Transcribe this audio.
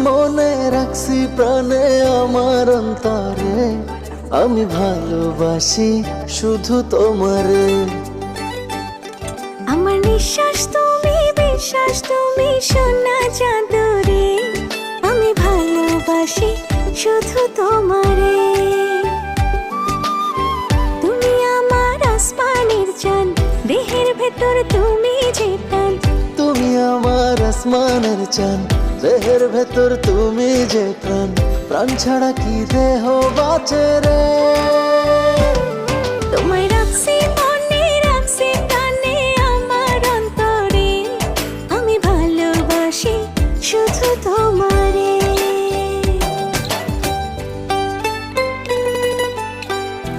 মনে রাখছি প্রাণে আমার অন্তরে, আমি ভালোবাসি শুধু তোমারে। আমার নিঃশ্বাস তুমি, বিশ্বাস তুমি, সোনা চাঁদরে, আমি ভালোবাসি শুধু তোমারে। তুমি আমার আসমানের চাঁদ, দেহের ভেতর তুমি যে প্রাণ। তুমি আমার আসমানের চাঁদ, দেহের ভেতর তুমি যে প্রাণ। প্রাণ ছাড়া কি দেহ বাঁচে রে।